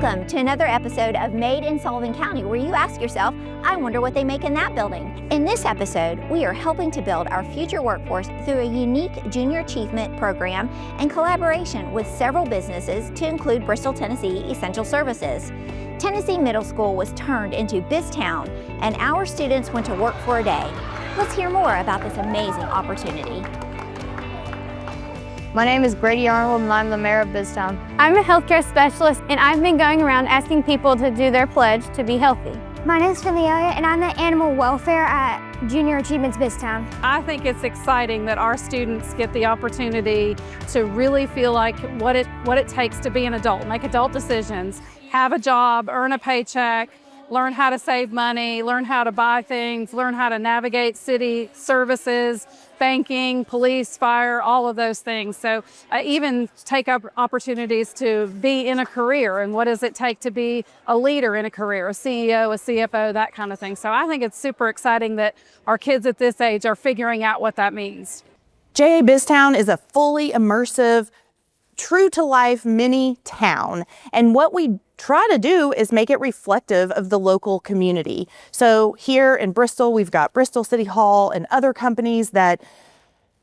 Welcome to another episode of Made in Sullivan County, where you ask yourself, I wonder what they make in that building. In this episode, we are helping to build our future workforce through a unique junior achievement program in collaboration with several businesses to include Bristol, Tennessee Essential Services. Tennessee Middle School was turned into BizTown, and our students went to work for a day. Let's hear more about this amazing opportunity. My name is Brady Arnold and I'm the mayor of BizTown. I'm a healthcare specialist and I've been going around asking people to do their pledge to be healthy. My name is Finelia and I'm the animal welfare at Junior Achievements BizTown. I think it's exciting that our students get the opportunity to really feel like what it takes to be an adult, make adult decisions, have a job, earn a paycheck, learn how to save money, learn how to buy things, learn how to navigate city services, banking, police, fire, all of those things. So even take up opportunities to be in a career, and what does it take to be a leader in a career, a CEO, a CFO, that kind of thing. So I think it's super exciting that our kids at this age are figuring out what that means. JA BizTown is a fully immersive, true-to-life mini town, and what we try to do is make it reflective of the local community. So here in Bristol, we've got Bristol City Hall and other companies that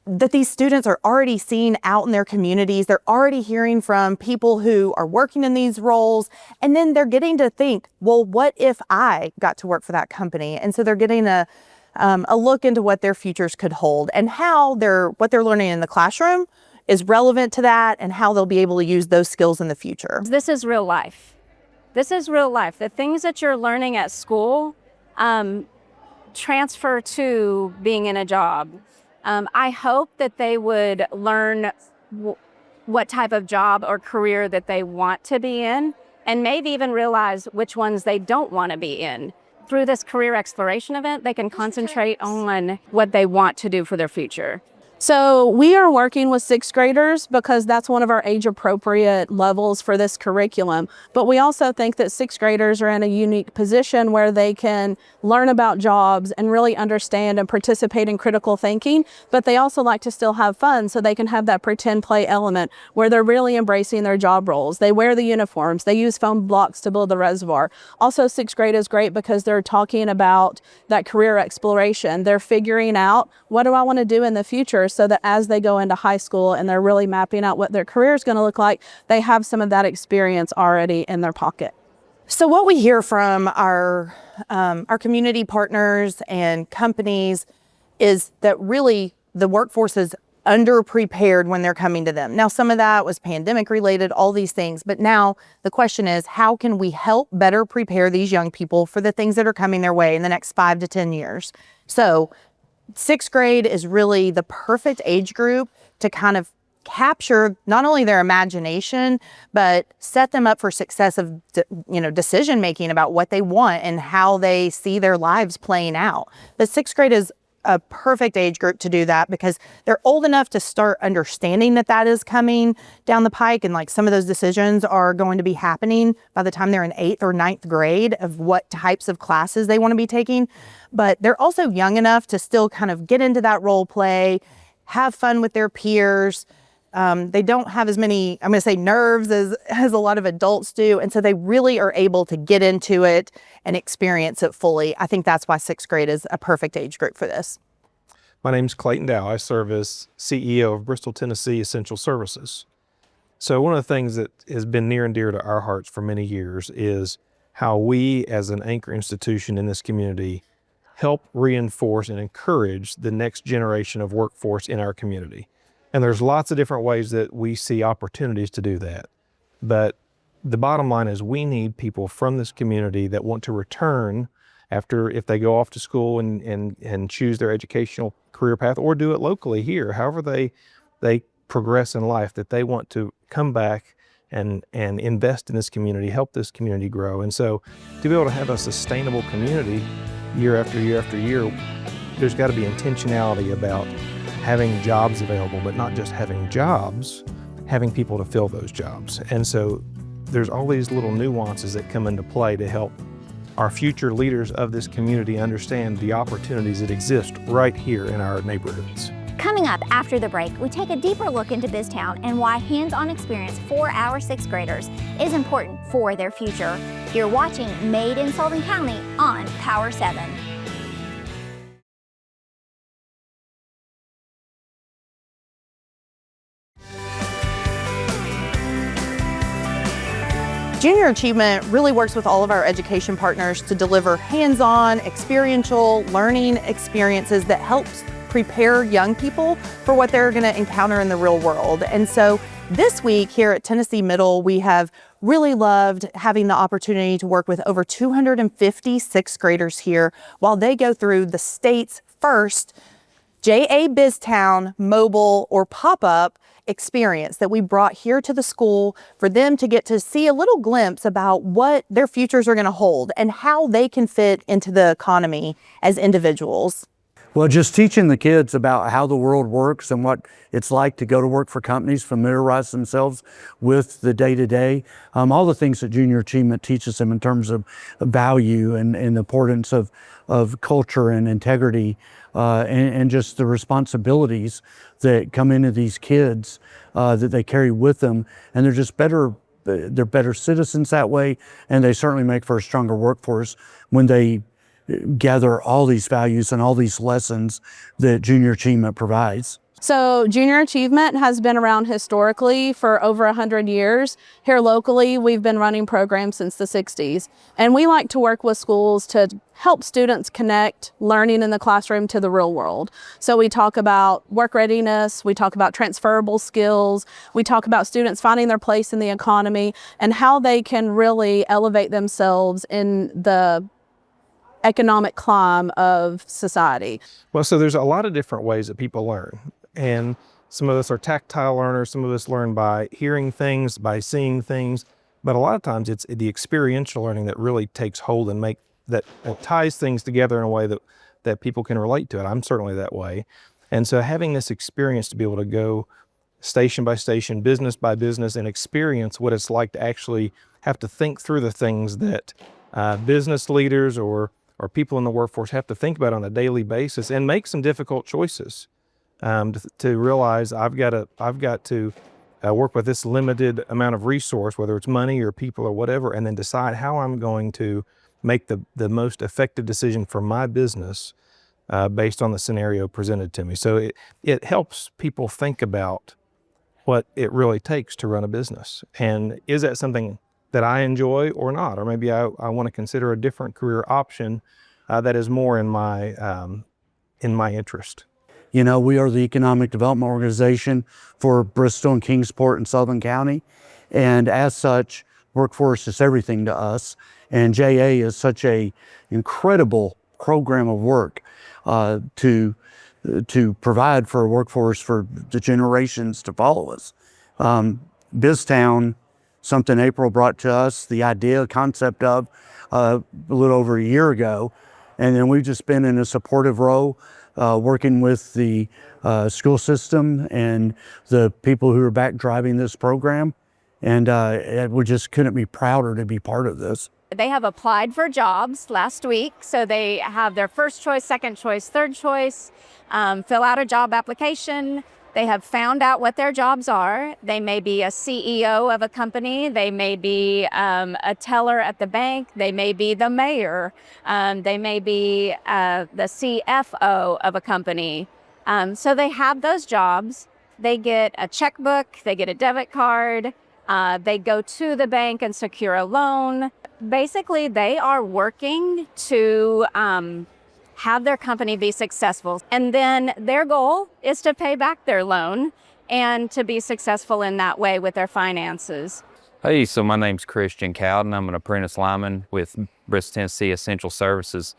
these students are already seeing out in their communities. They're already hearing from people who are working in these roles, and then they're getting to think, well, what if I got to work for that company? And so they're getting a look into what their futures could hold and how what they're learning in the classroom is relevant to that and how they'll be able to use those skills in the future. This is real life. This is real life. The things that you're learning at school transfer to being in a job. I hope that they would learn what type of job or career that they want to be in, and maybe even realize which ones they don't want to be in. Through this career exploration event, they can concentrate on what they want to do for their future. So we are working with sixth graders because that's one of our age appropriate levels for this curriculum. But we also think that sixth graders are in a unique position where they can learn about jobs and really understand and participate in critical thinking. But they also like to still have fun, so they can have that pretend play element where they're really embracing their job roles. They wear the uniforms, they use foam blocks to build the reservoir. Also, sixth grade is great because they're talking about that career exploration. They're figuring out, what do I want to do in the future? So that as they go into high school and they're really mapping out what their career is going to look like, they have some of that experience already in their pocket. So what we hear from our community partners and companies is that really the workforce is underprepared when they're coming to them. Now, some of that was pandemic related, all these things, but now the question is, how can we help better prepare these young people for the things that are coming their way in the next 5 to 10 years? So sixth grade is really the perfect age group to kind of capture not only their imagination, but set them up for success of, decision making about what they want and how they see their lives playing out. But sixth grade is a perfect age group to do that because they're old enough to start understanding that is coming down the pike, and like some of those decisions are going to be happening by the time they're in 8th or 9th grade of what types of classes they want to be taking. But they're also young enough to still kind of get into that role play, have fun with their peers. They don't have as many, I'm going to say, nerves as a lot of adults do. And so they really are able to get into it and experience it fully. I think that's why sixth grade is a perfect age group for this. My name's Clayton Dow. I serve as CEO of Bristol, Tennessee Essential Services. So one of the things that has been near and dear to our hearts for many years is how we as an anchor institution in this community help reinforce and encourage the next generation of workforce in our community. And there's lots of different ways that we see opportunities to do that. But the bottom line is we need people from this community that want to return if they go off to school and choose their educational career path, or do it locally here, however they progress in life, that they want to come back and invest in this community, help this community grow. And so to be able to have a sustainable community year after year after year, there's got to be intentionality about having jobs available, but not just having jobs, having people to fill those jobs. And so there's all these little nuances that come into play to help our future leaders of this community understand the opportunities that exist right here in our neighborhoods. Coming up after the break, we take a deeper look into BizTown and why hands-on experience for our 6th graders is important for their future. You're watching Made in Sullivan County on Power 7. Junior Achievement really works with all of our education partners to deliver hands-on, experiential learning experiences that helps prepare young people for what they're going to encounter in the real world. And so this week here at Tennessee Middle, we have really loved having the opportunity to work with over 250 6th graders here while they go through the state's first JA BizTown Mobile or pop-up experience that we brought here to the school for them to get to see a little glimpse about what their futures are going to hold and how they can fit into the economy as individuals. Well, just teaching the kids about how the world works and what it's like to go to work for companies, familiarize themselves with the day-to-day, all the things that Junior Achievement teaches them in terms of value and the importance of culture and integrity and just the responsibilities that come into these kids that they carry with them. And they're better citizens that way, and they certainly make for a stronger workforce when they gather all these values and all these lessons that Junior Achievement provides. So Junior Achievement has been around historically for over 100 years. Here locally, we've been running programs since the 60s. And we like to work with schools to help students connect learning in the classroom to the real world. So we talk about work readiness, we talk about transferable skills, we talk about students finding their place in the economy and how they can really elevate themselves in the economic climb of society. Well, so there's a lot of different ways that people learn. And some of us are tactile learners, some of us learn by hearing things, by seeing things, but a lot of times it's the experiential learning that really takes hold and ties things together in a way that people can relate to it. I'm certainly that way. And so having this experience to be able to go station by station, business by business, and experience what it's like to actually have to think through the things that business leaders or people in the workforce have to think about on a daily basis and make some difficult choices. To realize I've got to work with this limited amount of resource, whether it's money or people or whatever, and then decide how I'm going to make the most effective decision for my business based on the scenario presented to me. So it helps people think about what it really takes to run a business. And is that something that I enjoy or not? Or maybe I want to consider a different career option that is more in my interest. You know, we are the economic development organization for Bristol and Kingsport and Sullivan County. And as such, workforce is everything to us. And JA is such a incredible program of work to provide for a workforce for the generations to follow us. BizTown, something April brought to us, the idea, concept of a little over a year ago. And then we've just been in a supportive role working with the school system and the people who are back driving this program. And we just couldn't be prouder to be part of this. They have applied for jobs last week, so they have their first choice, second choice, third choice, fill out a job application. They have found out what their jobs are. They may be a CEO of a company. They may be a teller at the bank. They may be the mayor. They may be the CFO of a company. So they have those jobs. They get a checkbook. They get a debit card. They go to the bank and secure a loan. Basically, they are working to have their company be successful. And then their goal is to pay back their loan and to be successful in that way with their finances. Hey, so my name's Christian Cowden. I'm an apprentice lineman with Bristol, Tennessee Essential Services.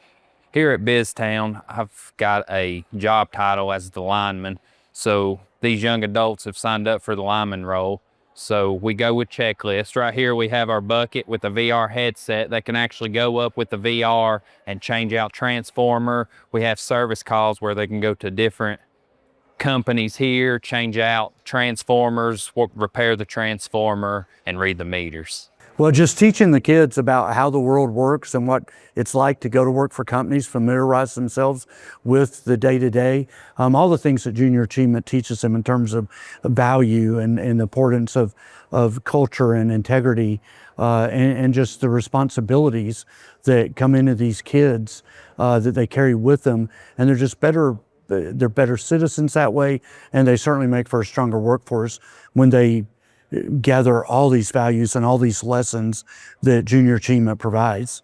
Here at BizTown, I've got a job title as the lineman. So these young adults have signed up for the lineman role. So we go with checklists. Right here we have our bucket with a VR headset that can actually go up with the VR and change out transformer. We have service calls where they can go to different companies here, change out transformers, repair the transformer, and read the meters. Well, just teaching the kids about how the world works and what it's like to go to work for companies, familiarize themselves with the day-to-day, all the things that junior achievement teaches them in terms of value and the importance of culture and integrity, and just the responsibilities that come into these kids that they carry with them. And they're better citizens that way, and they certainly make for a stronger workforce when they gather all these values and all these lessons that junior achievement provides.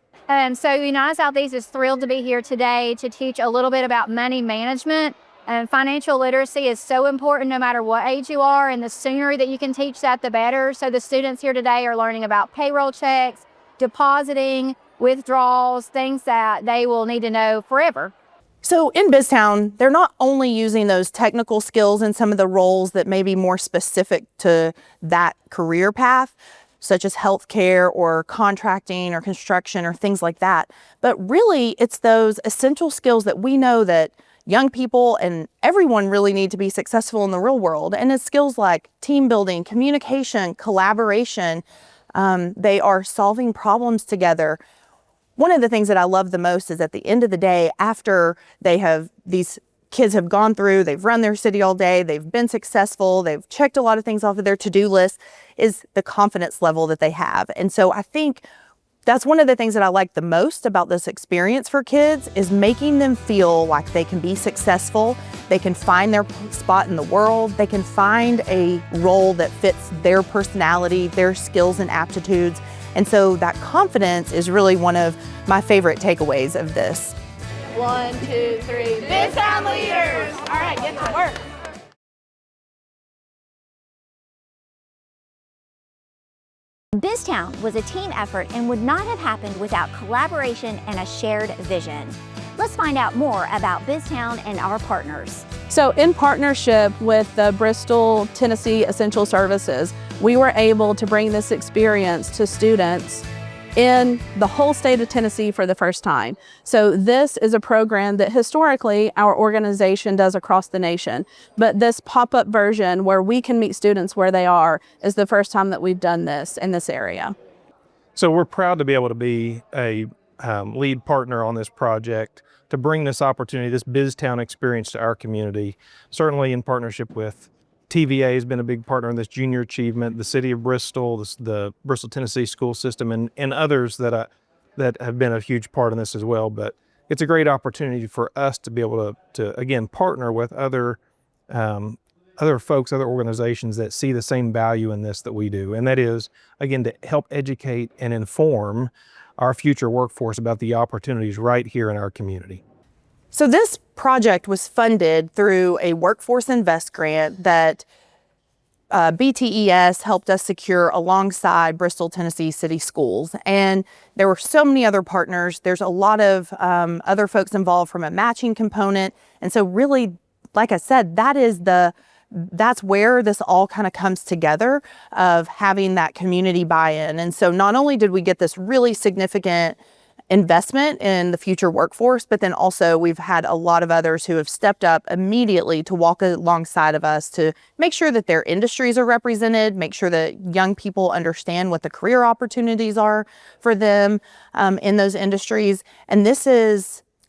So United Southeast is thrilled to be here today to teach a little bit about money management. And financial literacy is so important no matter what age you are, and the sooner that you can teach that, the better. So the students here today are learning about payroll checks, depositing, withdrawals, things that they will need to know forever. So in BizTown, they're not only using those technical skills in some of the roles that may be more specific to that career path, such as healthcare or contracting or construction or things like that, but really it's those essential skills that we know that young people and everyone really need to be successful in the real world. And it's skills like team building, communication, collaboration. They are solving problems together. One of the things that I love the most is at the end of the day, after these kids have gone through, they've run their city all day, they've been successful, they've checked a lot of things off of their to-do list, is the confidence level that they have. And so I think that's one of the things that I like the most about this experience for kids, is making them feel like they can be successful, they can find their spot in the world, they can find a role that fits their personality, their skills and aptitudes. And so that confidence is really one of my favorite takeaways of this. 1, 2, 3, BizTown leaders! All right, get to work. BizTown was a team effort and would not have happened without collaboration and a shared vision. Let's find out more about BizTown and our partners. So in partnership with the Bristol, Tennessee Essential Services, we were able to bring this experience to students in the whole state of Tennessee for the first time. So this is a program that historically our organization does across the nation, but this pop-up version where we can meet students where they are is the first time that we've done this in this area. So we're proud to be able to be a lead partner on this project to bring this opportunity, this BizTown experience to our community, certainly in partnership with TVA has been a big partner in this junior achievement, the city of Bristol, the Bristol, Tennessee school system, and others that have been a huge part in this as well. But it's a great opportunity for us to be able to again, partner with other folks, other organizations that see the same value in this that we do. And that is, again, to help educate and inform our future workforce about the opportunities right here in our community. So this project was funded through a Workforce Invest grant that BTES helped us secure alongside Bristol, Tennessee City Schools. And there were so many other partners. There's a lot of other folks involved from a matching component. And so really, like I said, that's where this all kind of comes together, of having that community buy-in. And so not only did we get this really significant investment in the future workforce, but then also we've had a lot of others who have stepped up immediately to walk alongside of us to make sure that their industries are represented, make sure that young people understand what the career opportunities are for them in those industries. And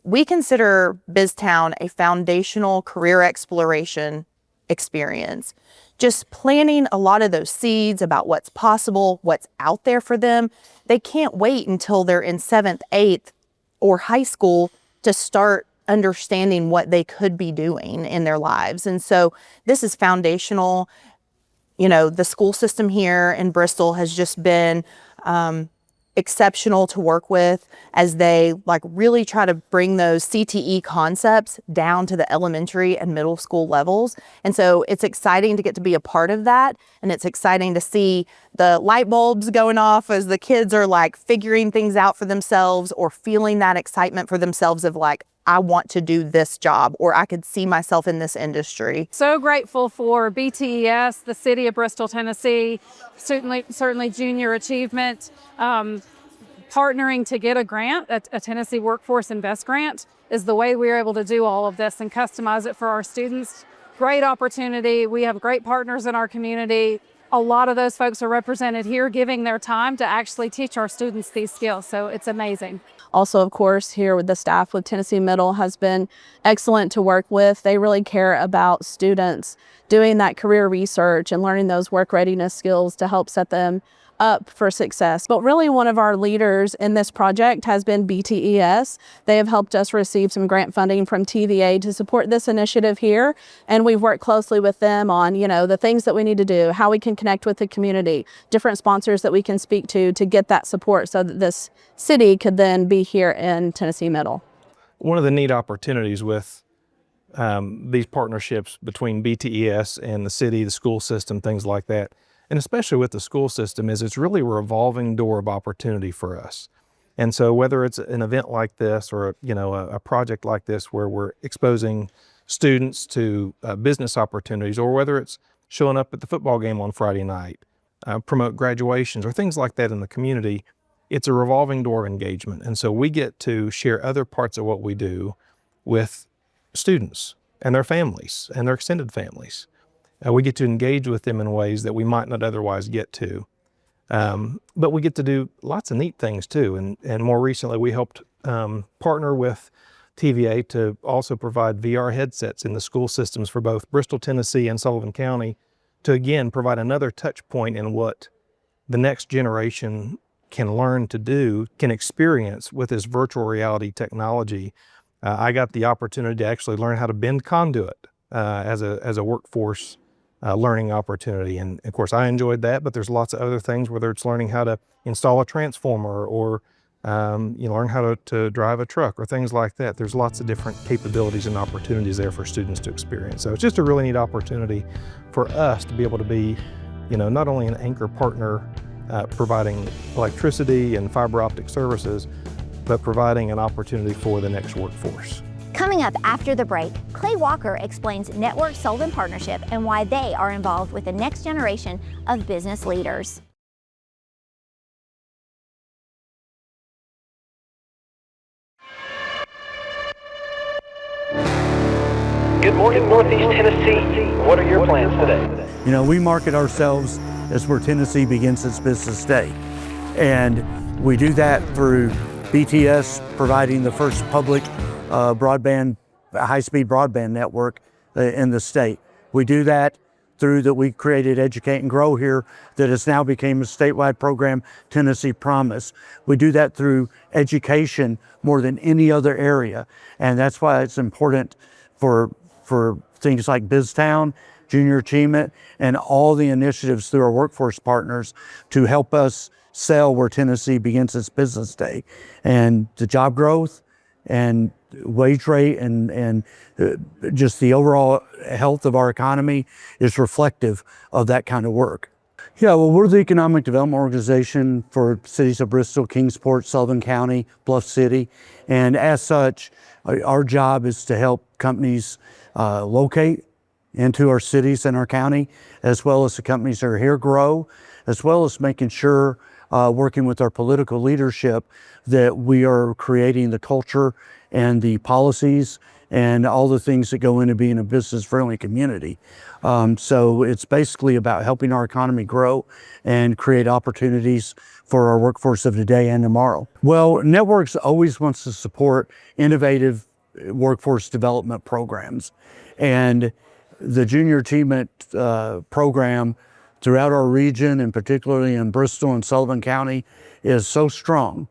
we consider BizTown a foundational career exploration experience. Just planting a lot of those seeds about what's possible, what's out there for them. They can't wait until they're in 7th, 8th, or high school to start understanding what they could be doing in their lives. And so this is foundational. You know, the school system here in Bristol has just been exceptional to work with as they really try to bring those CTE concepts down to the elementary and middle school levels. And so it's exciting to get to be a part of that. And it's exciting to see the light bulbs going off as the kids are figuring things out for themselves, or feeling that excitement for themselves of I want to do this job, or I could see myself in this industry. So grateful for BTES, the city of Bristol, Tennessee, certainly junior achievement, partnering to get a grant, a Tennessee Workforce Invest grant, is the way we're able to do all of this and customize it for our students. Great opportunity. We have great partners in our community. a lot of those folks are represented here, giving their time to actually teach our students these skills. So it's amazing. Also, of course, here with the staff with Tennessee Middle has been excellent to work with. They really care about students doing that career research and learning those work readiness skills to help set them up for success. But really, one of our leaders in this project has been BTES. They have helped us receive some grant funding from TVA to support this initiative here. And we've worked closely with them on, the things that we need to do, how we can connect with the community, different sponsors that we can speak to get that support so that this city could then be here in Tennessee Middle. One of the neat opportunities with these partnerships between BTES and the city, the school system, things like that, and especially with the school system, is it's really a revolving door of opportunity for us. And so whether it's an event like this or a project like this where we're exposing students to business opportunities, or whether it's showing up at the football game on Friday night, promote graduations or things like that in the community, it's a revolving door of engagement. And so we get to share other parts of what we do with students and their families and their extended families. We get to engage with them in ways that we might not otherwise get to. But we get to do lots of neat things too. And more recently, we helped partner with TVA to also provide VR headsets in the school systems for both Bristol, Tennessee and Sullivan County to, again, provide another touch point in what the next generation can learn to do, can experience with this virtual reality technology. I got the opportunity to actually learn how to bend conduit as a workforce learning opportunity. And of course, I enjoyed that, but there's lots of other things, whether it's learning how to install a transformer or learn how to drive a truck or things like that. There's lots of different capabilities and opportunities there for students to experience. So it's just a really neat opportunity for us to be able to be, not only an anchor partner providing electricity and fiber optic services, but providing an opportunity for the next workforce. Coming up after the break, Clay Walker explains Network Sullivan Partnership and why they are involved with the next generation of business leaders. Good morning, Northeast Tennessee. What are your plans today? We market ourselves as where Tennessee begins its business day. And we do that through BTS providing the first public high-speed broadband network in the state. We do that through that we created Educate and Grow here that has now become a statewide program, Tennessee Promise. We do that through education more than any other area. And that's why it's important for things like BizTown, Junior Achievement, and all the initiatives through our workforce partners to help us sell where Tennessee begins its business day. And the job growth and wage rate and just the overall health of our economy is reflective of that kind of work. Yeah, well, we're the economic development organization for cities of Bristol, Kingsport, Sullivan County, Bluff City. And as such, our job is to help companies locate into our cities and our county, as well as the companies that are here grow, as well as making sure, working with our political leadership, that we are creating the culture and the policies and all the things that go into being a business-friendly community. So it's basically about helping our economy grow and create opportunities for our workforce of today and tomorrow. Well, Networks always wants to support innovative workforce development programs. And the Junior Achievement program throughout our region, and particularly in Bristol and Sullivan County, is so strong.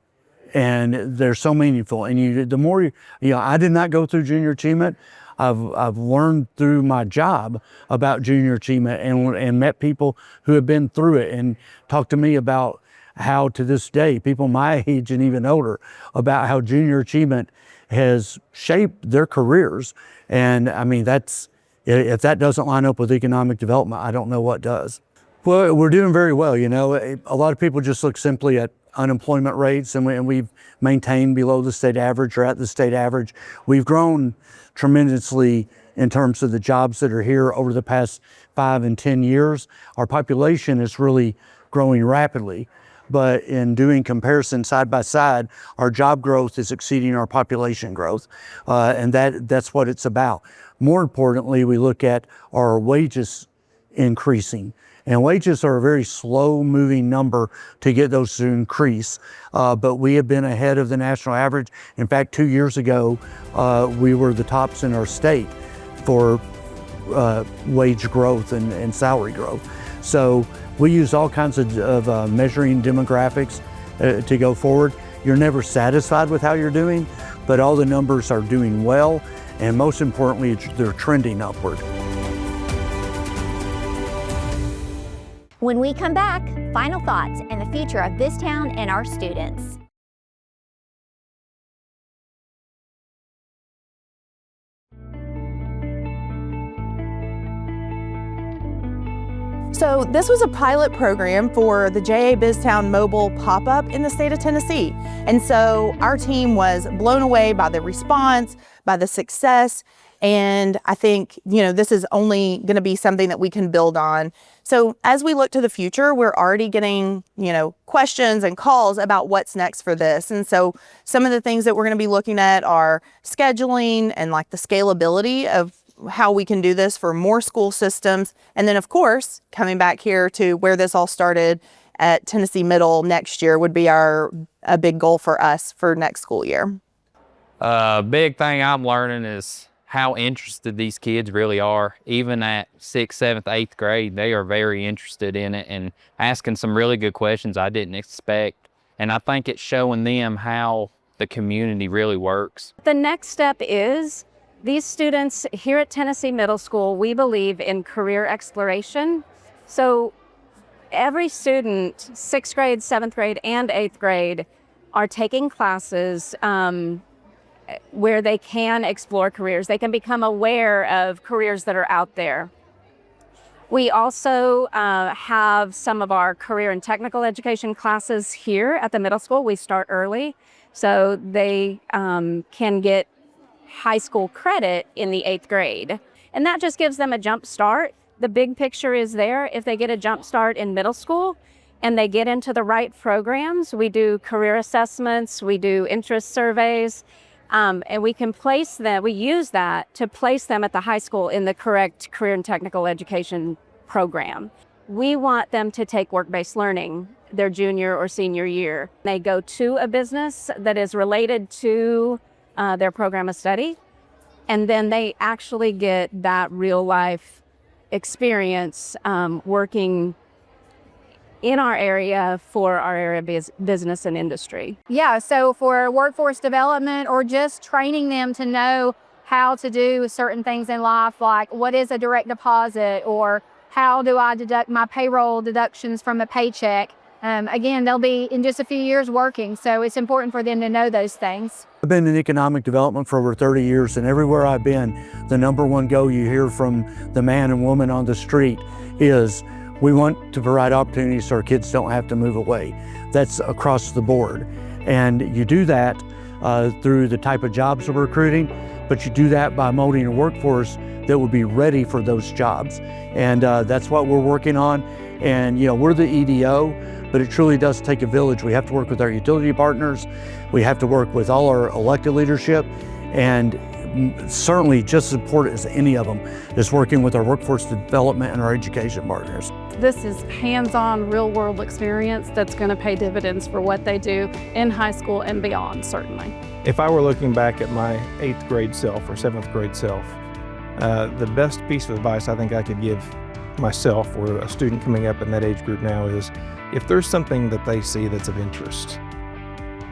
And they're so meaningful. And the more I did not go through Junior Achievement. I've learned through my job about Junior Achievement and met people who have been through it and talked to me about how, to this day, people my age and even older, about how Junior Achievement has shaped their careers. And I mean, if that doesn't line up with economic development, I don't know what does. Well, we're doing very well. A lot of people just look simply at unemployment rates, and we've maintained below the state average or at the state average. We've grown tremendously in terms of the jobs that are here over the past 5 and 10 years. Our population is really growing rapidly, but in doing comparison side by side, our job growth is exceeding our population growth, and that's what it's about. More importantly, we look at our wages increasing. And wages are a very slow moving number to get those to increase. But we have been ahead of the national average. In fact, 2 years ago, we were the tops in our state for wage growth and salary growth. So we use all kinds of measuring demographics to go forward. You're never satisfied with how you're doing, but all the numbers are doing well, and most importantly, they're trending upward. When we come back, final thoughts and the future of BizTown and our students. So this was a pilot program for the JA BizTown Mobile pop-up in the state of Tennessee. And so our team was blown away by the response, by the success. And I think, this is only going to be something that we can build on. So as we look to the future, we're already getting, questions and calls about what's next for this. And so some of the things that we're going to be looking at are scheduling and like the scalability of how we can do this for more school systems. And then of course, coming back here to where this all started at Tennessee Middle next year would be a big goal for us for next school year. Big thing I'm learning is how interested these kids really are. Even at 6th, 7th, 8th grade, they are very interested in it and asking some really good questions I didn't expect. And I think it's showing them how the community really works. The next step is these students here at Tennessee Middle School, we believe in career exploration. So every student, 6th grade, 7th grade, and 8th grade, are taking classes where they can explore careers. They can become aware of careers that are out there. We also have some of our career and technical education classes here at the middle school. We start early, so they can get high school credit in the 8th grade. And that just gives them a jump start. The big picture is there. If they get a jump start in middle school and they get into the right programs, we do career assessments, we do interest surveys, and we can place them, we use that to place them at the high school in the correct career and technical education program. We want them to take work-based learning their junior or senior year. They go to a business that is related to their program of study, and then they actually get that real life experience working in our area for our area business and industry. Yeah, so for workforce development or just training them to know how to do certain things in life, like what is a direct deposit or how do I deduct my payroll deductions from a paycheck. Again, they'll be in just a few years working, so it's important for them to know those things. I've been in economic development for over 30 years, and everywhere I've been, the number one goal you hear from the man and woman on the street is we want to provide opportunities so our kids don't have to move away. That's across the board. And you do that through the type of jobs we're recruiting, but you do that by molding a workforce that will be ready for those jobs. And that's what we're working on. And we're the EDO, but it truly does take a village. We have to work with our utility partners. We have to work with all our elected leadership, and certainly just as important as any of them is working with our workforce development and our education partners. This is hands-on, real-world experience that's going to pay dividends for what they do in high school and beyond, certainly. If I were looking back at my 8th grade self or 7th grade self, the best piece of advice I think I could give myself or a student coming up in that age group now is, if there's something that they see that's of interest,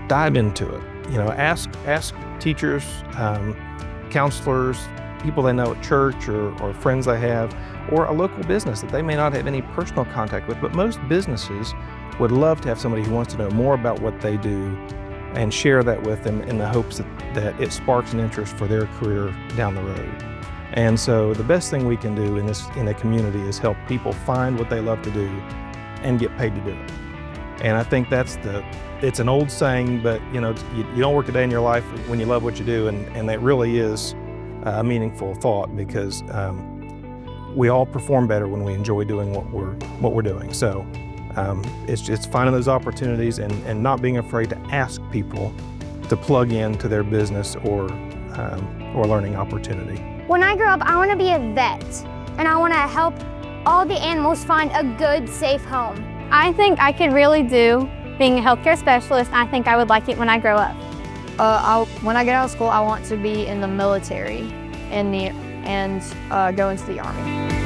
dive into it. Ask teachers, counselors, people they know at church or friends they have, or a local business that they may not have any personal contact with. But most businesses would love to have somebody who wants to know more about what they do and share that with them in the hopes that it sparks an interest for their career down the road. And so the best thing we can do in a community is help people find what they love to do and get paid to do it. And I think it's an old saying, but you don't work a day in your life when you love what you do, and that really is a meaningful thought, because we all perform better when we enjoy doing what we're doing. So it's finding those opportunities and not being afraid to ask people to plug into their business or learning opportunity. When I grow up, I want to be a vet, and I want to help all the animals find a good, safe home. I think I could really do being a healthcare specialist. I think I would like it when I grow up. When I get out of school, I want to be in the military and go into the Army.